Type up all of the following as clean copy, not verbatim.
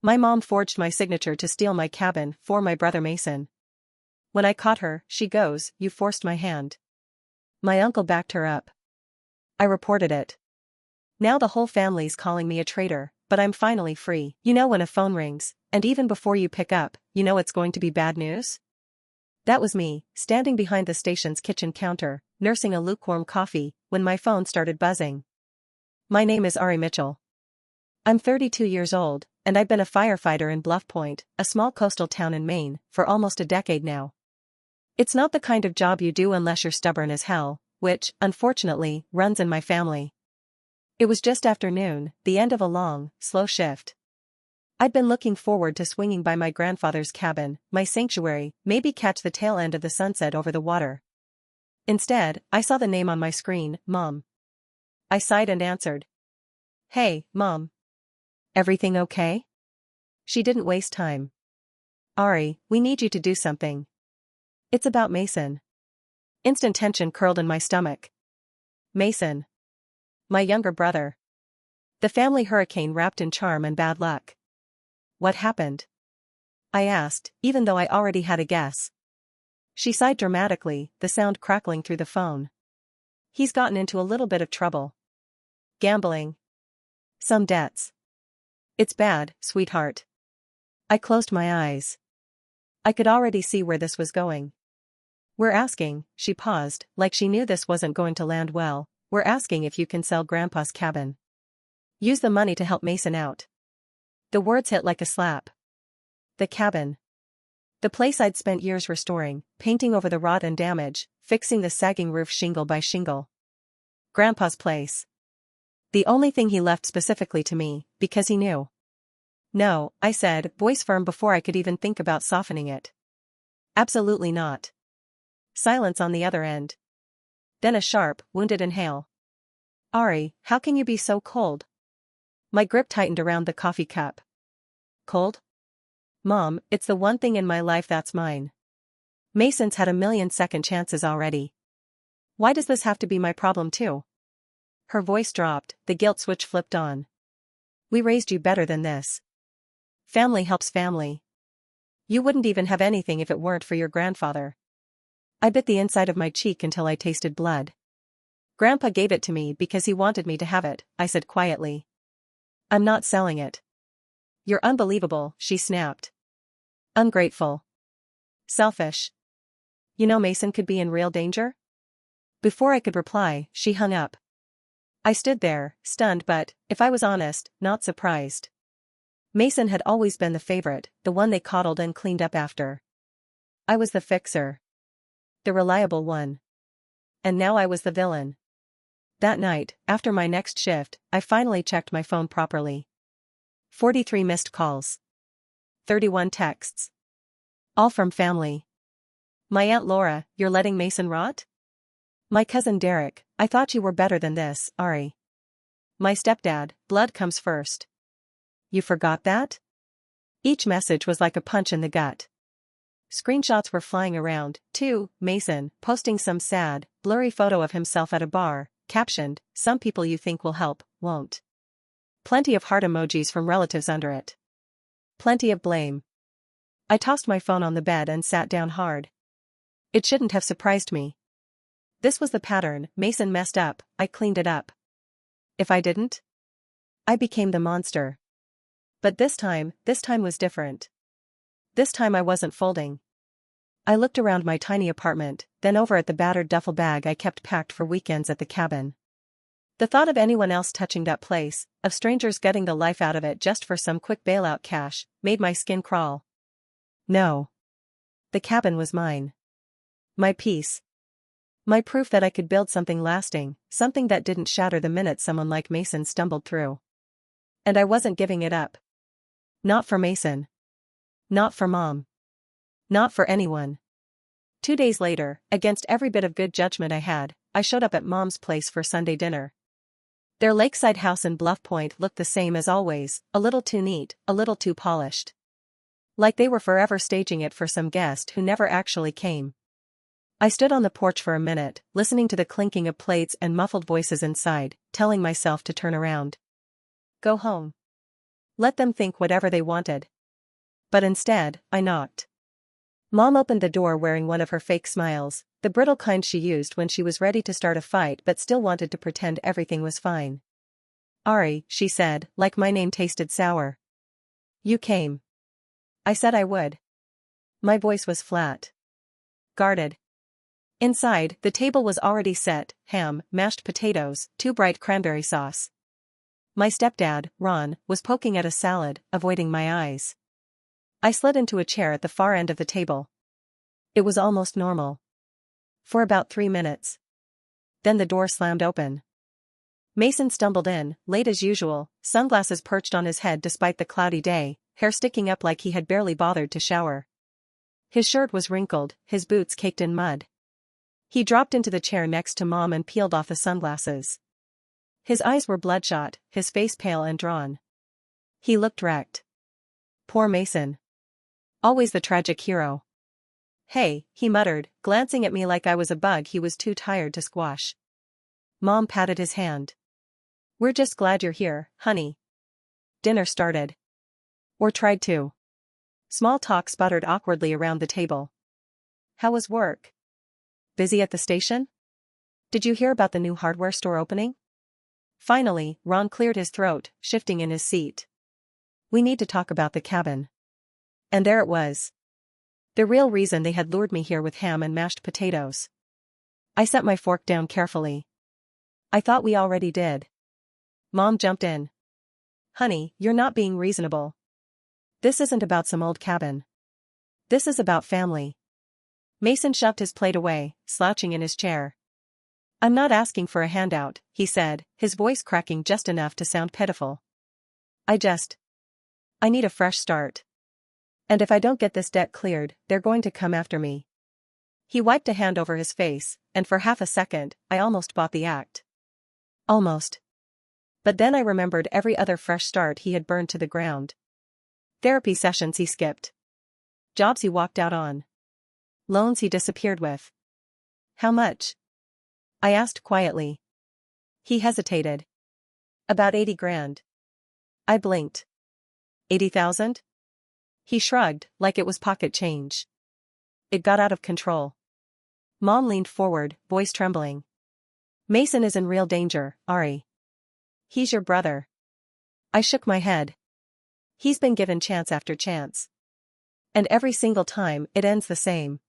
My mom forged my signature to steal my cabin for my brother Mason. When I caught her, she goes, "You forced my hand." My uncle backed her up. I reported it. Now the whole family's calling me a traitor, but I'm finally free. You know when a phone rings, and even before you pick up, you know it's going to be bad news? That was me, standing behind the station's kitchen counter, nursing a lukewarm coffee, when my phone started buzzing. My name is Ari Mitchell. I'm 32 years old, and I've been a firefighter in Bluff Point, a small coastal town in Maine, for almost a decade now. It's not the kind of job you do unless you're stubborn as hell, which, unfortunately, runs in my family. It was just after noon, the end of a long, slow shift. I'd been looking forward to swinging by my grandfather's cabin, my sanctuary, maybe catch the tail end of the sunset over the water. Instead, I saw the name on my screen, Mom. I sighed and answered. "Hey, Mom. Everything okay?" She didn't waste time. "Ari, we need you to do something. It's about Mason." Instant tension curled in my stomach. Mason. My younger brother. The family hurricane wrapped in charm and bad luck. What happened? I asked, even though I already had a guess. She sighed dramatically, the sound crackling through the phone. He's gotten into a little bit of trouble. Gambling. Some debts. It's bad, sweetheart. I closed my eyes. I could already see where this was going. "We're asking," she paused, like she knew this wasn't going to land well, "we're asking if you can sell Grandpa's cabin. Use the money to help Mason out." The words hit like a slap. The cabin. The place I'd spent years restoring, painting over the rot and damage, fixing the sagging roof shingle by shingle. Grandpa's place. The only thing he left specifically to me, because he knew. "No," I said, voice firm before I could even think about softening it. "Absolutely not." Silence on the other end. Then a sharp, wounded inhale. "Ari, how can you be so cold?" My grip tightened around the coffee cup. "Cold? Mom, it's the one thing in my life that's mine. Mason's had a million second chances already. Why does this have to be my problem too?" Her voice dropped, the guilt switch flipped on. "We raised you better than this. Family helps family. You wouldn't even have anything if it weren't for your grandfather." I bit the inside of my cheek until I tasted blood. "Grandpa gave it to me because he wanted me to have it," I said quietly. "I'm not selling it." "You're unbelievable," she snapped. "Ungrateful. Selfish. You know Mason could be in real danger?" Before I could reply, she hung up. I stood there, stunned but, if I was honest, not surprised. Mason had always been the favorite, the one they coddled and cleaned up after. I was the fixer. The reliable one. And now I was the villain. That night, after my next shift, I finally checked my phone properly. 43 missed calls. 31 texts. All from family. "My Aunt Laura, you're letting Mason rot?" "My cousin Derek, I thought you were better than this, Ari." "My stepdad, blood comes first." "You forgot that?" Each message was like a punch in the gut. Screenshots were flying around, too, Mason, posting some sad, blurry photo of himself at a bar, captioned, "Some people you think will help, won't." Plenty of heart emojis from relatives under it. Plenty of blame. I tossed my phone on the bed and sat down hard. It shouldn't have surprised me. This was the pattern. Mason messed up, I cleaned it up. If I didn't, I became the monster. But this time was different. This time I wasn't folding. I looked around my tiny apartment, then over at the battered duffel bag I kept packed for weekends at the cabin. The thought of anyone else touching that place, of strangers getting the life out of it just for some quick bailout cash, made my skin crawl. No. The cabin was mine. My peace. My proof that I could build something lasting, something that didn't shatter the minute someone like Mason stumbled through. And I wasn't giving it up. Not for Mason. Not for Mom. Not for anyone. 2 days later, against every bit of good judgment I had, I showed up at Mom's place for Sunday dinner. Their lakeside house in Bluff Point looked the same as always, a little too neat, a little too polished. Like they were forever staging it for some guest who never actually came. I stood on the porch for a minute, listening to the clinking of plates and muffled voices inside, telling myself to turn around. Go home. Let them think whatever they wanted. But instead, I knocked. Mom opened the door wearing one of her fake smiles, the brittle kind she used when she was ready to start a fight but still wanted to pretend everything was fine. "Ari," she said, like my name tasted sour. "You came." I said I would. My voice was flat. Guarded. Inside, the table was already set: ham, mashed potatoes, 2 bright cranberry sauce. My stepdad, Ron, was poking at a salad, avoiding my eyes. I slid into a chair at the far end of the table. It was almost normal. For about 3 minutes. Then the door slammed open. Mason stumbled in, late as usual, sunglasses perched on his head despite the cloudy day, hair sticking up like he had barely bothered to shower. His shirt was wrinkled, his boots caked in mud. He dropped into the chair next to Mom and peeled off the sunglasses. His eyes were bloodshot, his face pale and drawn. He looked wrecked. Poor Mason. Always the tragic hero. "Hey," he muttered, glancing at me like I was a bug he was too tired to squash. Mom patted his hand. "We're just glad you're here, honey." Dinner started. Or tried to. Small talk sputtered awkwardly around the table. "How was work? Busy at the station? Did you hear about the new hardware store opening?" Finally, Ron cleared his throat, shifting in his seat. "We need to talk about the cabin." And there it was. The real reason they had lured me here with ham and mashed potatoes. I set my fork down carefully. "I thought we already did." Mom jumped in. "Honey, you're not being reasonable. This isn't about some old cabin. This is about family." Mason shoved his plate away, slouching in his chair. "I'm not asking for a handout," he said, his voice cracking just enough to sound pitiful. I need a fresh start. And if I don't get this debt cleared, they're going to come after me." He wiped a hand over his face, and for half a second, I almost bought the act. Almost. But then I remembered every other fresh start he had burned to the ground. Therapy sessions he skipped. Jobs he walked out on. Loans he disappeared with. "How much?" I asked quietly. He hesitated. "About 80 grand. I blinked. 80,000? He shrugged, like it was pocket change. It got out of control. Mom leaned forward, voice trembling. "Mason is in real danger, Ari. He's your brother." I shook my head. "He's been given chance after chance. And every single time, it ends the same.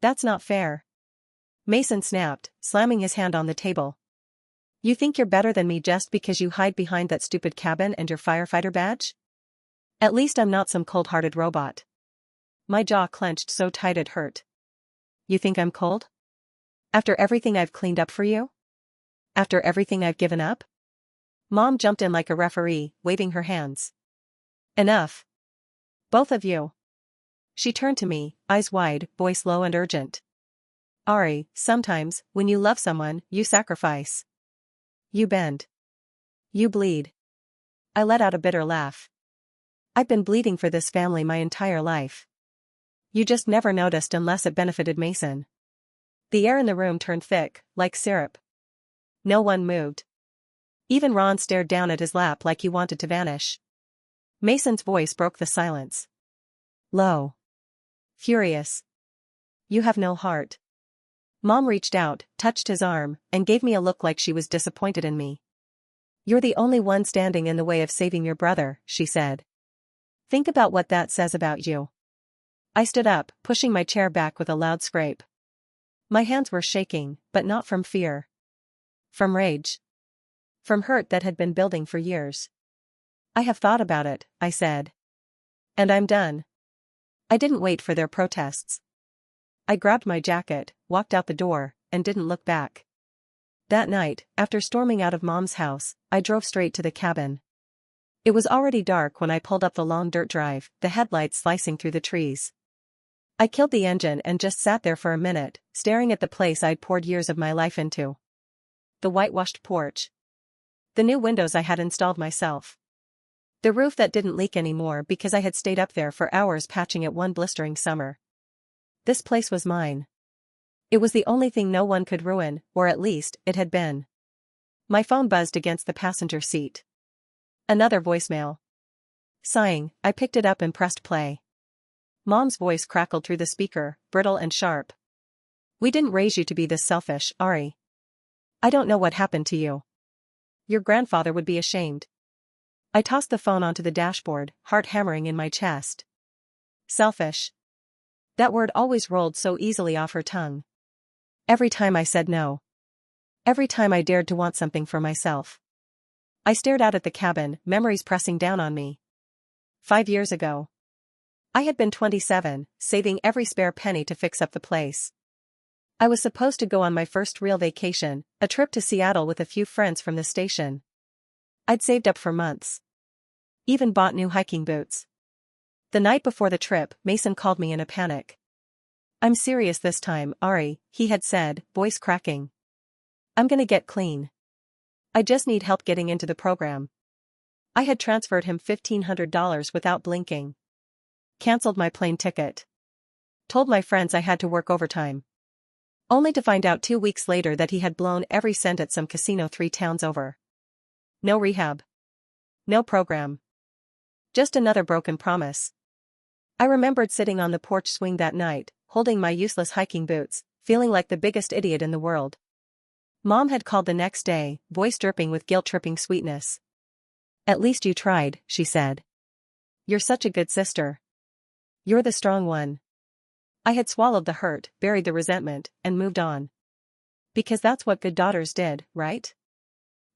That's not fair." Mason snapped, slamming his hand on the table. "You think you're better than me just because you hide behind that stupid cabin and your firefighter badge? At least I'm not some cold-hearted robot." My jaw clenched so tight it hurt. "You think I'm cold? After everything I've cleaned up for you? After everything I've given up?" Mom jumped in like a referee, waving her hands. "Enough. Both of you." She turned to me, eyes wide, voice low and urgent. "Ari, sometimes, when you love someone, you sacrifice. You bend. You bleed." I let out a bitter laugh. "I've been bleeding for this family my entire life. You just never noticed unless it benefited Mason." The air in the room turned thick, like syrup. No one moved. Even Ron stared down at his lap like he wanted to vanish. Mason's voice broke the silence. Low. Furious. "You have no heart." Mom reached out, touched his arm, and gave me a look like she was disappointed in me. "You're the only one standing in the way of saving your brother," she said. "Think about what that says about you." I stood up, pushing my chair back with a loud scrape. My hands were shaking, but not from fear. From rage. From hurt that had been building for years. "I have thought about it," I said. "And I'm done." I didn't wait for their protests. I grabbed my jacket, walked out the door, and didn't look back. That night, after storming out of Mom's house, I drove straight to the cabin. It was already dark when I pulled up the long dirt drive, the headlights slicing through the trees. I killed the engine and just sat there for a minute, staring at the place I'd poured years of my life into. The whitewashed porch. The new windows I had installed myself. The roof that didn't leak anymore because I had stayed up there for hours patching it one blistering summer. This place was mine. It was the only thing no one could ruin, or at least, it had been. My phone buzzed against the passenger seat. Another voicemail. Sighing, I picked it up and pressed play. Mom's voice crackled through the speaker, brittle and sharp. "We didn't raise you to be this selfish, Ari. I don't know what happened to you. Your grandfather would be ashamed." I tossed the phone onto the dashboard, heart hammering in my chest. Selfish. That word always rolled so easily off her tongue. Every time I said no. Every time I dared to want something for myself. I stared out at the cabin, memories pressing down on me. 5 years ago. I had been 27, saving every spare penny to fix up the place. I was supposed to go on my first real vacation, a trip to Seattle with a few friends from the station. I'd saved up for months. Even bought new hiking boots. The night before the trip, Mason called me in a panic. "I'm serious this time, Ari," he had said, voice cracking. "I'm gonna get clean. I just need help getting into the program." I had transferred him $1,500 without blinking. Cancelled my plane ticket. Told my friends I had to work overtime. Only to find out 2 weeks later that he had blown every cent at some casino 3 towns over. No rehab. No program. Just another broken promise. I remembered sitting on the porch swing that night, holding my useless hiking boots, feeling like the biggest idiot in the world. Mom had called the next day, voice dripping with guilt-tripping sweetness. "At least you tried," she said. "You're such a good sister. You're the strong one." I had swallowed the hurt, buried the resentment, and moved on. Because that's what good daughters did, right?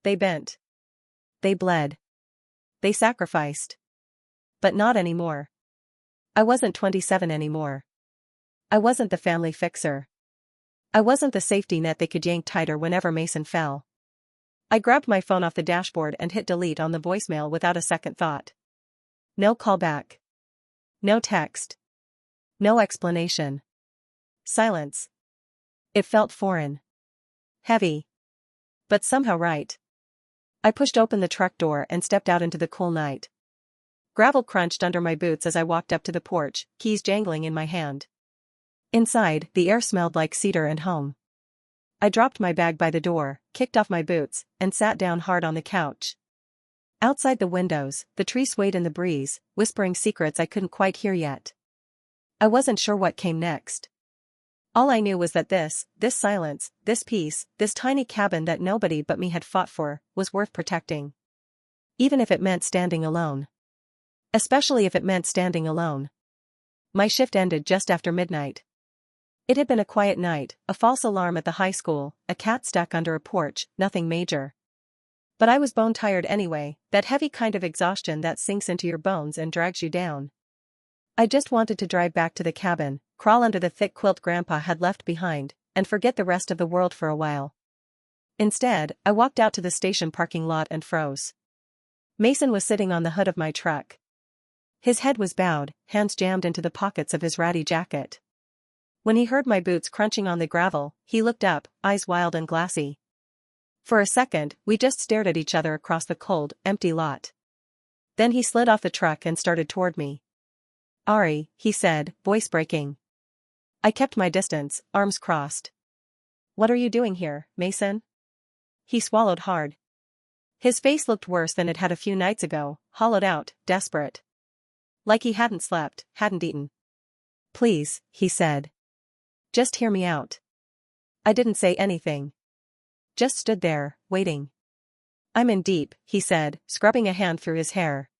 They bent. They bled. They sacrificed. But not anymore. I wasn't 27 anymore. I wasn't the family fixer. I wasn't the safety net they could yank tighter whenever Mason fell. I grabbed my phone off the dashboard and hit delete on the voicemail without a second thought. No call back. No text. No explanation. Silence. It felt foreign. Heavy. But somehow right. I pushed open the truck door and stepped out into the cool night. Gravel crunched under my boots as I walked up to the porch, keys jangling in my hand. Inside, the air smelled like cedar and home. I dropped my bag by the door, kicked off my boots, and sat down hard on the couch. Outside the windows, the trees swayed in the breeze, whispering secrets I couldn't quite hear yet. I wasn't sure what came next. All I knew was that this silence, this peace, this tiny cabin that nobody but me had fought for, was worth protecting. Even if it meant standing alone. Especially if it meant standing alone. My shift ended just after midnight. It had been a quiet night, a false alarm at the high school, a cat stuck under a porch, nothing major. But I was bone tired anyway, that heavy kind of exhaustion that sinks into your bones and drags you down. I just wanted to drive back to the cabin, crawl under the thick quilt Grandpa had left behind, and forget the rest of the world for a while. Instead, I walked out to the station parking lot and froze. Mason was sitting on the hood of my truck. His head was bowed, hands jammed into the pockets of his ratty jacket. When he heard my boots crunching on the gravel, he looked up, eyes wild and glassy. For a second, we just stared at each other across the cold, empty lot. Then he slid off the truck and started toward me. "Ari," he said, voice breaking. I kept my distance, arms crossed. "What are you doing here, Mason?" He swallowed hard. His face looked worse than it had a few nights ago, hollowed out, desperate. Like he hadn't slept, hadn't eaten. "Please," he said. "Just hear me out." I didn't say anything. Just stood there, waiting. "I'm in deep," he said, scrubbing a hand through his hair.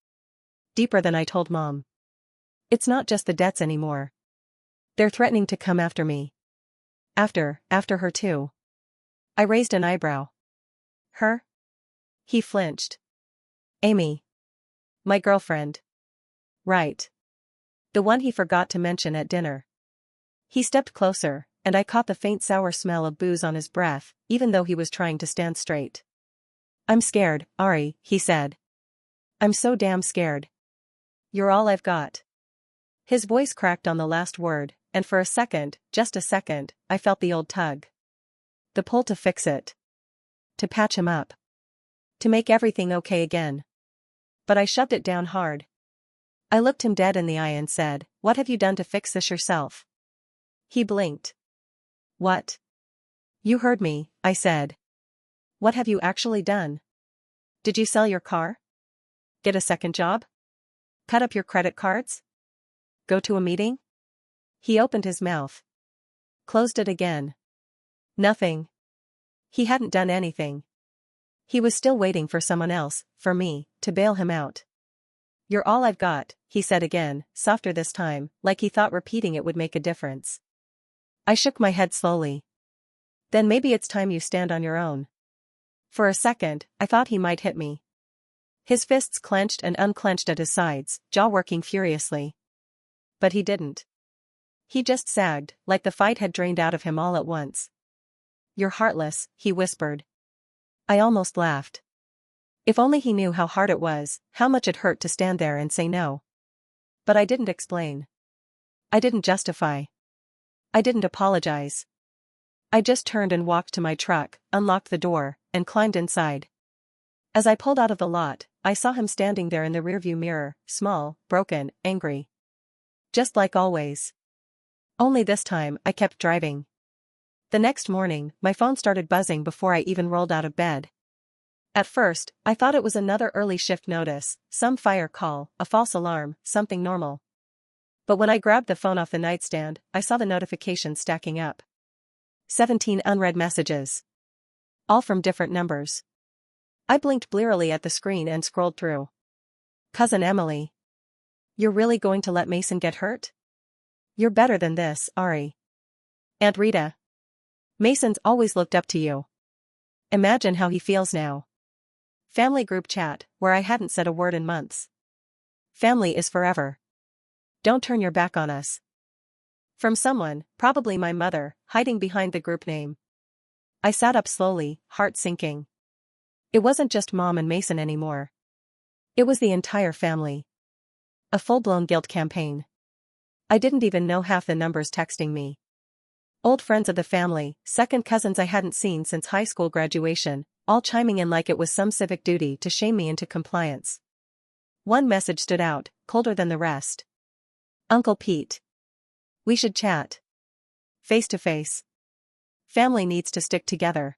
"Deeper than I told Mom. It's not just the debts anymore. They're threatening to come after me. After her too." I raised an eyebrow. "Her?" He flinched. "Amy. My girlfriend." "Right. The one he forgot to mention at dinner." He stepped closer, and I caught the faint sour smell of booze on his breath, even though he was trying to stand straight. "I'm scared, Ari," he said. "I'm so damn scared. You're all I've got." His voice cracked on the last word, and for a second, just a second, I felt the old tug. The pull to fix it. To patch him up. To make everything okay again. But I shoved it down hard. I looked him dead in the eye and said, "What have you done to fix this yourself?" He blinked. "What?" "You heard me," I said. "What have you actually done? Did you sell your car? Get a second job? Cut up your credit cards? Go to a meeting? He opened his mouth. Closed it again. Nothing. He hadn't done anything. He was still waiting for someone else, for me, to bail him out. You're all I've got, he said again, softer this time, like he thought repeating it would make a difference. I shook my head slowly. Then maybe it's time you stand on your own. For a second, I thought he might hit me. His fists clenched and unclenched at his sides, jaw working furiously. But he didn't. He just sagged, like the fight had drained out of him all at once. You're heartless, he whispered. I almost laughed. If only he knew how hard it was, how much it hurt to stand there and say no. But I didn't explain. I didn't justify. I didn't apologize. I just turned and walked to my truck, unlocked the door, and climbed inside. As I pulled out of the lot, I saw him standing there in the rearview mirror, small, broken, angry. Just like always. Only this time, I kept driving. The next morning, my phone started buzzing before I even rolled out of bed. At first, I thought it was another early shift notice, some fire call, a false alarm, something normal. But when I grabbed the phone off the nightstand, I saw the notifications stacking up. 17 unread messages. All from different numbers. I blinked blearily at the screen and scrolled through. Cousin Emily. You're really going to let Mason get hurt? You're better than this, Ari. Aunt Rita. Mason's always looked up to you. Imagine how he feels now. Family group chat, where I hadn't said a word in months. Family is forever. Don't turn your back on us. From someone, probably my mother, hiding behind the group name. I sat up slowly, heart sinking. It wasn't just Mom and Mason anymore. It was the entire family. A full-blown guilt campaign. I didn't even know half the numbers texting me. Old friends of the family, second cousins I hadn't seen since high school graduation, all chiming in like it was some civic duty to shame me into compliance. One message stood out, colder than the rest. Uncle Pete. We should chat. Face to face. Family needs to stick together.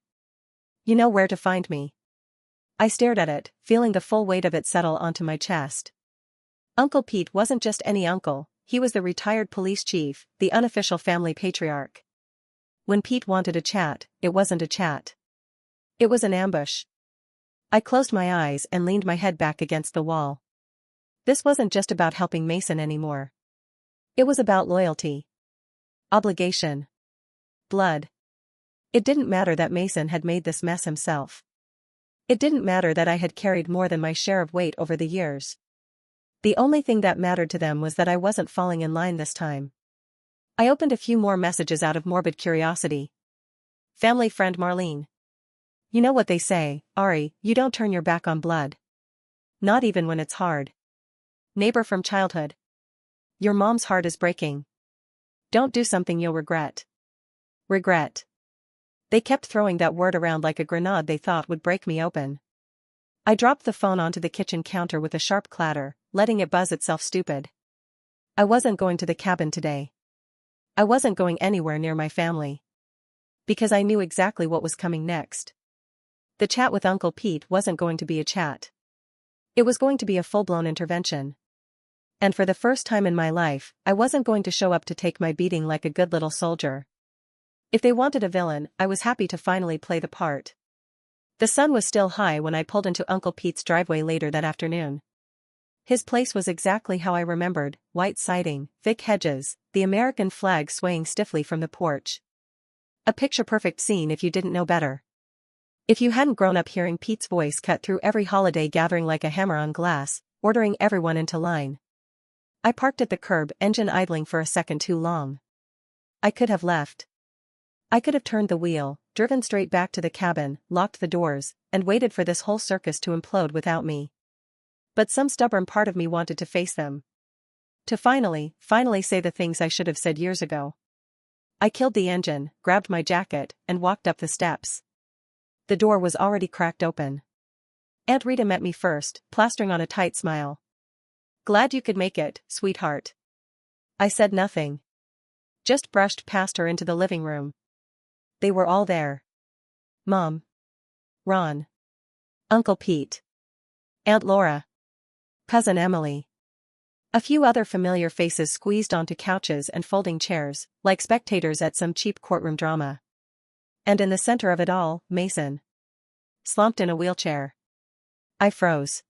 You know where to find me. I stared at it, feeling the full weight of it settle onto my chest. Uncle Pete wasn't just any uncle, he was the retired police chief, the unofficial family patriarch. When Pete wanted a chat, it wasn't a chat. It was an ambush. I closed my eyes and leaned my head back against the wall. This wasn't just about helping Mason anymore. It was about loyalty. Obligation. Blood. It didn't matter that Mason had made this mess himself. It didn't matter that I had carried more than my share of weight over the years. The only thing that mattered to them was that I wasn't falling in line this time. I opened a few more messages out of morbid curiosity. Family friend Marlene. You know what they say, Ari, you don't turn your back on blood. Not even when it's hard. Neighbor from childhood. Your mom's heart is breaking. Don't do something you'll regret. Regret. They kept throwing that word around like a grenade they thought would break me open. I dropped the phone onto the kitchen counter with a sharp clatter, letting it buzz itself stupid. I wasn't going to the cabin today. I wasn't going anywhere near my family. Because I knew exactly what was coming next. The chat with Uncle Pete wasn't going to be a chat. It was going to be a full-blown intervention. And for the first time in my life, I wasn't going to show up to take my beating like a good little soldier. If they wanted a villain, I was happy to finally play the part. The sun was still high when I pulled into Uncle Pete's driveway later that afternoon. His place was exactly how I remembered, white siding, thick hedges, the American flag swaying stiffly from the porch. A picture-perfect scene if you didn't know better. If you hadn't grown up hearing Pete's voice cut through every holiday gathering like a hammer on glass, ordering everyone into line. I parked at the curb, engine idling for a second too long. I could have left. I could have turned the wheel, driven straight back to the cabin, locked the doors, and waited for this whole circus to implode without me. But some stubborn part of me wanted to face them. To finally say the things I should have said years ago. I killed the engine, grabbed my jacket, and walked up the steps. The door was already cracked open. Aunt Rita met me first, plastering on a tight smile. Glad you could make it, sweetheart. I said nothing. Just brushed past her into the living room. They were all there. Mom. Ron. Uncle Pete. Aunt Laura. Cousin Emily. A few other familiar faces squeezed onto couches and folding chairs, like spectators at some cheap courtroom drama. And in the center of it all, Mason. Slumped in a wheelchair. I froze.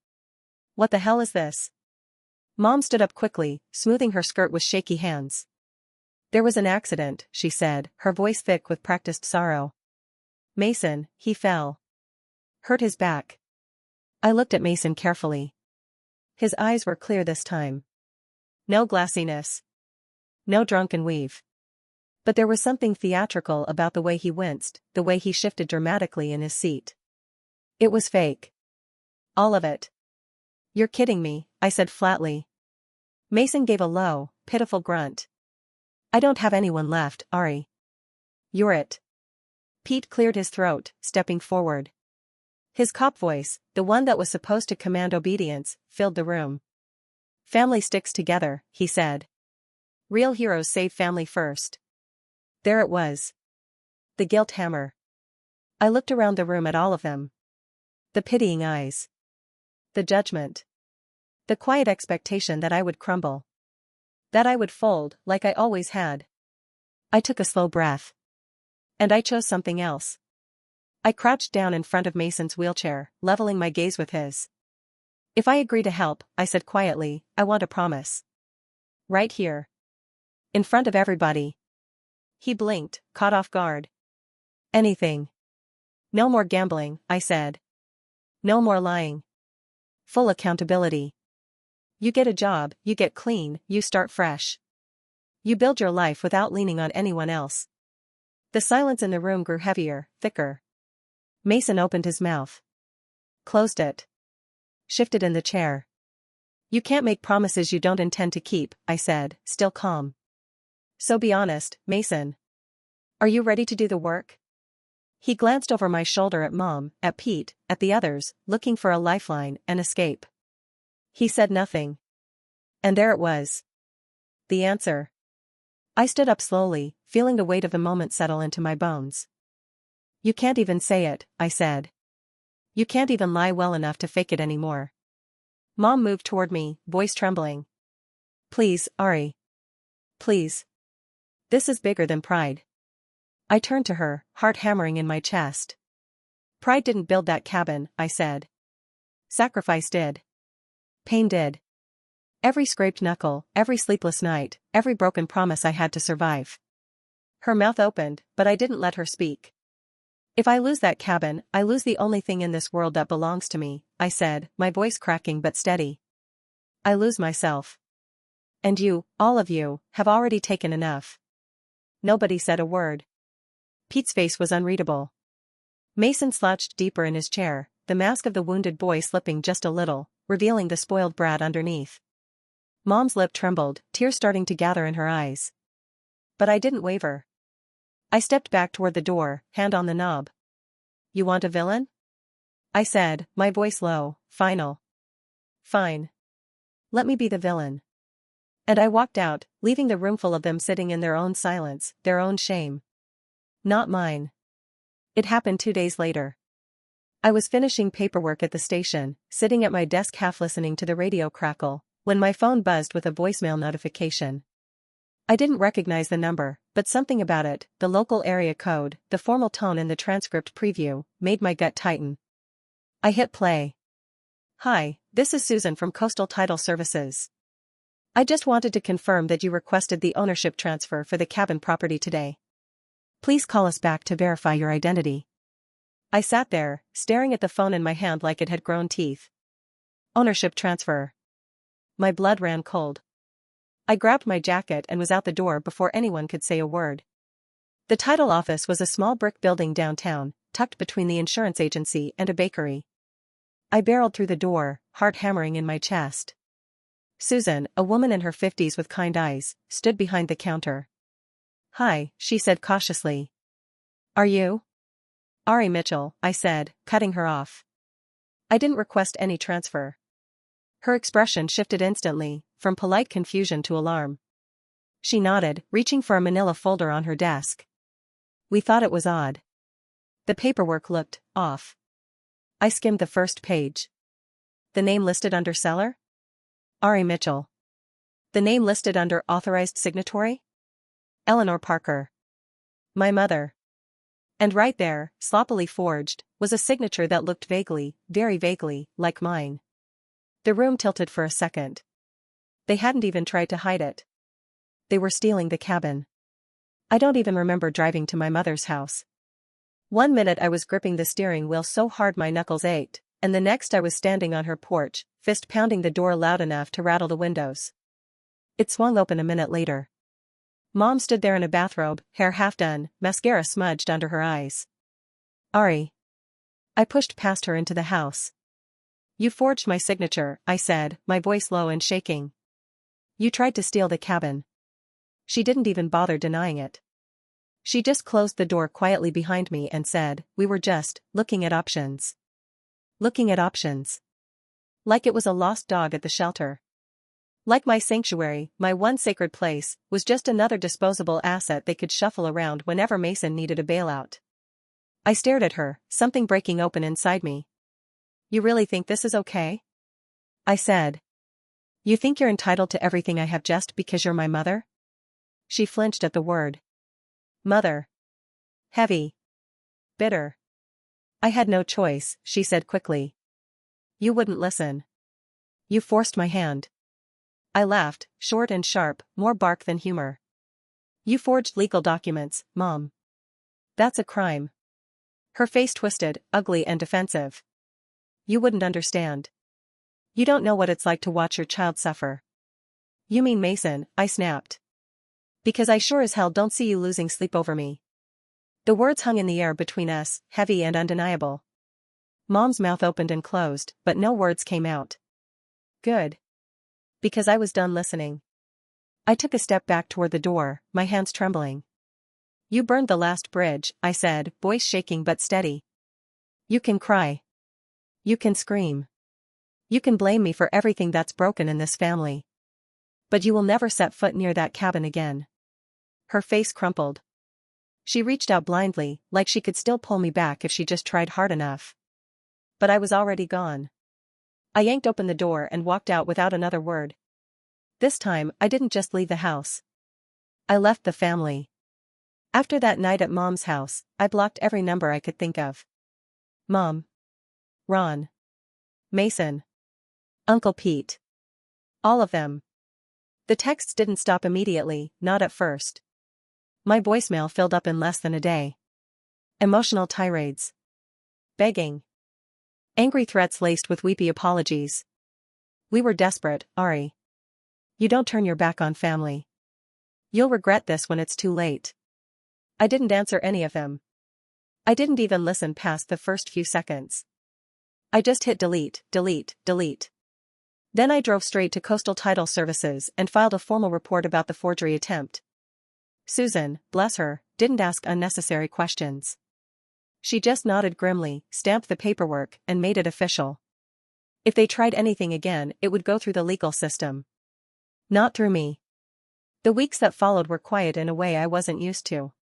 What the hell is this? Mom stood up quickly, smoothing her skirt with shaky hands. There was an accident, she said, her voice thick with practiced sorrow. Mason, he fell. Hurt his back. I looked at Mason carefully. His eyes were clear this time. No glassiness. No drunken weave. But there was something theatrical about the way he winced, the way he shifted dramatically in his seat. It was fake. All of it. You're kidding me, I said flatly. Mason gave a low, pitiful grunt. I don't have anyone left, Ari. You're it. Pete cleared his throat, stepping forward. His cop voice, the one that was supposed to command obedience, filled the room. Family sticks together, he said. Real heroes save family first. There it was. The guilt hammer. I looked around the room at all of them. The pitying eyes. The judgment. The quiet expectation that I would crumble. That I would fold, like I always had. I took a slow breath. And I chose something else. I crouched down in front of Mason's wheelchair, leveling my gaze with his. If I agree to help, I said quietly, I want a promise. Right here. In front of everybody. He blinked, caught off guard. Anything. No more gambling, I said. No more lying. Full accountability. You get a job, you get clean, you start fresh. You build your life without leaning on anyone else. The silence in the room grew heavier, thicker. Mason opened his mouth. Closed it. Shifted in the chair. You can't make promises you don't intend to keep, I said, still calm. So be honest, Mason. Are you ready to do the work? He glanced over my shoulder at Mom, at Pete, at the others, looking for a lifeline, an escape. He said nothing. And there it was. The answer. I stood up slowly, feeling the weight of the moment settle into my bones. You can't even say it, I said. You can't even lie well enough to fake it anymore. Mom moved toward me, voice trembling. Please, Ari. Please. This is bigger than pride. I turned to her, heart hammering in my chest. Pride didn't build that cabin, I said. Sacrifice did. Pain did. Every scraped knuckle, every sleepless night, every broken promise I had to survive. Her mouth opened, but I didn't let her speak. If I lose that cabin, I lose the only thing in this world that belongs to me, I said, my voice cracking but steady. I lose myself. And you, all of you, have already taken enough. Nobody said a word. Pete's face was unreadable. Mason slouched deeper in his chair, the mask of the wounded boy slipping just a little, revealing the spoiled brat underneath. Mom's lip trembled, tears starting to gather in her eyes. But I didn't waver. I stepped back toward the door, hand on the knob. You want a villain? I said, my voice low, final. Fine. Let me be the villain. And I walked out, leaving the roomful of them sitting in their own silence, their own shame. Not mine. It happened 2 days later. I was finishing paperwork at the station, sitting at my desk half listening to the radio crackle, when my phone buzzed with a voicemail notification. I didn't recognize the number, but something about it, the local area code, the formal tone in the transcript preview, made my gut tighten. I hit play. Hi, this is Susan from Coastal Title Services. I just wanted to confirm that you requested the ownership transfer for the cabin property today. Please call us back to verify your identity. I sat there, staring at the phone in my hand like it had grown teeth. Ownership transfer. My blood ran cold. I grabbed my jacket and was out the door before anyone could say a word. The title office was a small brick building downtown, tucked between the insurance agency and a bakery. I barreled through the door, heart hammering in my chest. Susan, a woman in her 50s with kind eyes, stood behind the counter. Hi, she said cautiously. Are you? Ari Mitchell, I said, cutting her off. I didn't request any transfer. Her expression shifted instantly, from polite confusion to alarm. She nodded, reaching for a manila folder on her desk. We thought it was odd. The paperwork looked off. I skimmed the first page. The name listed under seller? Ari Mitchell. The name listed under authorized signatory? Eleanor Parker. My mother. And right there, sloppily forged, was a signature that looked vaguely, very vaguely, like mine. The room tilted for a second. They hadn't even tried to hide it. They were stealing the cabin. I don't even remember driving to my mother's house. 1 minute I was gripping the steering wheel so hard my knuckles ached, and the next I was standing on her porch, fist pounding the door loud enough to rattle the windows. It swung open a minute later. Mom stood there in a bathrobe, hair half done, mascara smudged under her eyes. Ari. I pushed past her into the house. You forged my signature, I said, my voice low and shaking. You tried to steal the cabin. She didn't even bother denying it. She just closed the door quietly behind me and said, we were just looking at options. Looking at options. Like it was a lost dog at the shelter. Like my sanctuary, my one sacred place, was just another disposable asset they could shuffle around whenever Mason needed a bailout. I stared at her, something breaking open inside me. You really think this is okay? I said. You think you're entitled to everything I have just because you're my mother? She flinched at the word. Mother. Heavy. Bitter. I had no choice, she said quickly. You wouldn't listen. You forced my hand. I laughed, short and sharp, more bark than humor. You forged legal documents, Mom. That's a crime. Her face twisted, ugly and defensive. You wouldn't understand. You don't know what it's like to watch your child suffer. You mean Mason, I snapped. Because I sure as hell don't see you losing sleep over me. The words hung in the air between us, heavy and undeniable. Mom's mouth opened and closed, but no words came out. Good. Because I was done listening. I took a step back toward the door, my hands trembling. You burned the last bridge, I said, voice shaking but steady. You can cry. You can scream. You can blame me for everything that's broken in this family. But you will never set foot near that cabin again. Her face crumpled. She reached out blindly, like she could still pull me back if she just tried hard enough. But I was already gone. I yanked open the door and walked out without another word. This time, I didn't just leave the house. I left the family. After that night at Mom's house, I blocked every number I could think of. Mom. Ron. Mason. Uncle Pete. All of them. The texts didn't stop immediately, not at first. My voicemail filled up in less than a day. Emotional tirades. Begging. Angry threats laced with weepy apologies. We were desperate, Ari. You don't turn your back on family. You'll regret this when it's too late. I didn't answer any of them. I didn't even listen past the first few seconds. I just hit delete, delete, delete. Then I drove straight to Coastal Title Services and filed a formal report about the forgery attempt. Susan, bless her, didn't ask unnecessary questions. She just nodded grimly, stamped the paperwork, and made it official. If they tried anything again, it would go through the legal system. Not through me. The weeks that followed were quiet in a way I wasn't used to.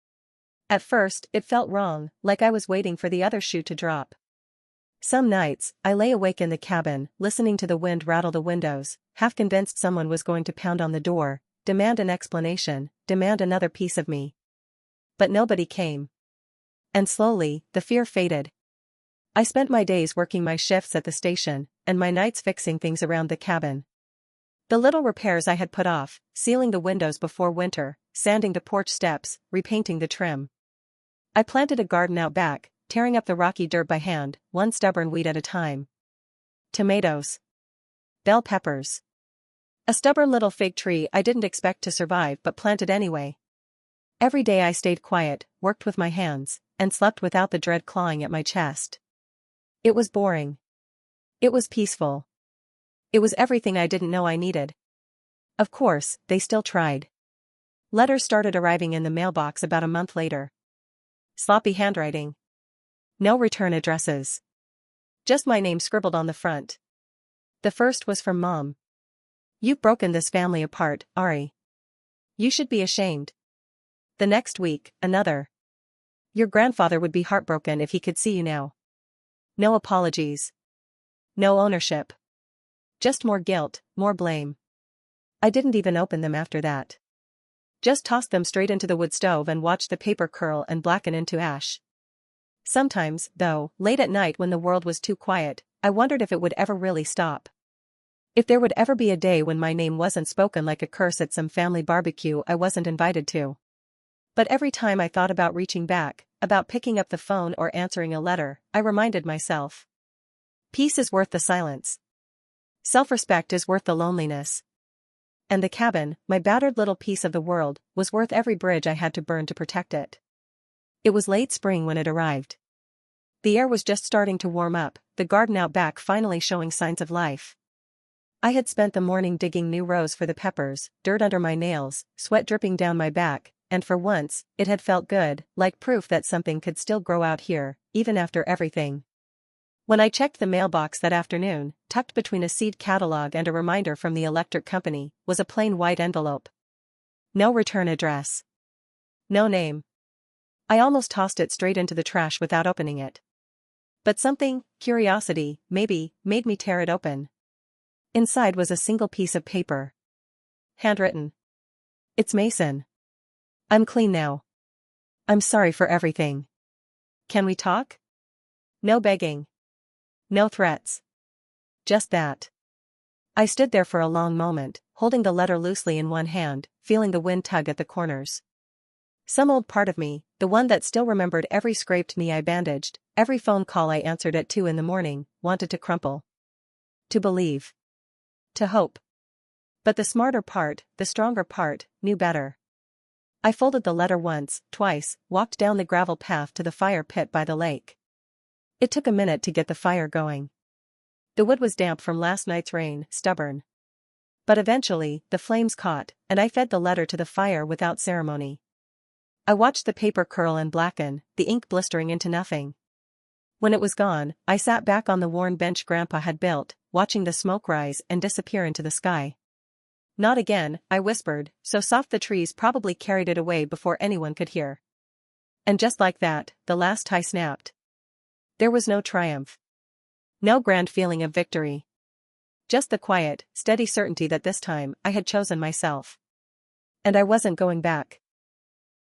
At first, it felt wrong, like I was waiting for the other shoe to drop. Some nights, I lay awake in the cabin, listening to the wind rattle the windows, half convinced someone was going to pound on the door, demand an explanation, demand another piece of me. But nobody came. And slowly, the fear faded. I spent my days working my shifts at the station, and my nights fixing things around the cabin. The little repairs I had put off, sealing the windows before winter, sanding the porch steps, repainting the trim. I planted a garden out back, tearing up the rocky dirt by hand, one stubborn weed at a time. Tomatoes. Bell peppers. A stubborn little fig tree I didn't expect to survive but planted anyway. Every day I stayed quiet, worked with my hands, and slept without the dread clawing at my chest. It was boring. It was peaceful. It was everything I didn't know I needed. Of course, they still tried. Letters started arriving in the mailbox about a month later. Sloppy handwriting. No return addresses. Just my name scribbled on the front. The first was from Mom. You've broken this family apart, Ari. You should be ashamed. The next week, another. Your grandfather would be heartbroken if he could see you now. No apologies. No ownership. Just more guilt, more blame. I didn't even open them after that. Just tossed them straight into the wood stove and watched the paper curl and blacken into ash. Sometimes, though, late at night when the world was too quiet, I wondered if it would ever really stop. If there would ever be a day when my name wasn't spoken like a curse at some family barbecue I wasn't invited to. But every time I thought about reaching back, about picking up the phone or answering a letter, I reminded myself. Peace is worth the silence. Self-respect is worth the loneliness. And the cabin, my battered little piece of the world, was worth every bridge I had to burn to protect it. It was late spring when it arrived. The air was just starting to warm up, the garden out back finally showing signs of life. I had spent the morning digging new rows for the peppers, dirt under my nails, sweat dripping down my back, and for once, it had felt good, like proof that something could still grow out here, even after everything. When I checked the mailbox that afternoon, tucked between a seed catalog and a reminder from the electric company, was a plain white envelope. No return address. No name. I almost tossed it straight into the trash without opening it. But something, curiosity, maybe, made me tear it open. Inside was a single piece of paper. Handwritten. It's Mason. I'm clean now. I'm sorry for everything. Can we talk? No begging. No threats. Just that. I stood there for a long moment, holding the letter loosely in one hand, feeling the wind tug at the corners. Some old part of me, the one that still remembered every scraped knee I bandaged, every phone call I answered at 2 a.m, wanted to crumple. To believe. To hope. But the smarter part, the stronger part, knew better. I folded the letter once, twice, walked down the gravel path to the fire pit by the lake. It took a minute to get the fire going. The wood was damp from last night's rain, stubborn. But eventually, the flames caught, and I fed the letter to the fire without ceremony. I watched the paper curl and blacken, the ink blistering into nothing. When it was gone, I sat back on the worn bench Grandpa had built, watching the smoke rise and disappear into the sky. Not again, I whispered, so soft the trees probably carried it away before anyone could hear. And just like that, the last tie snapped. There was no triumph. No grand feeling of victory. Just the quiet, steady certainty that this time I had chosen myself. And I wasn't going back.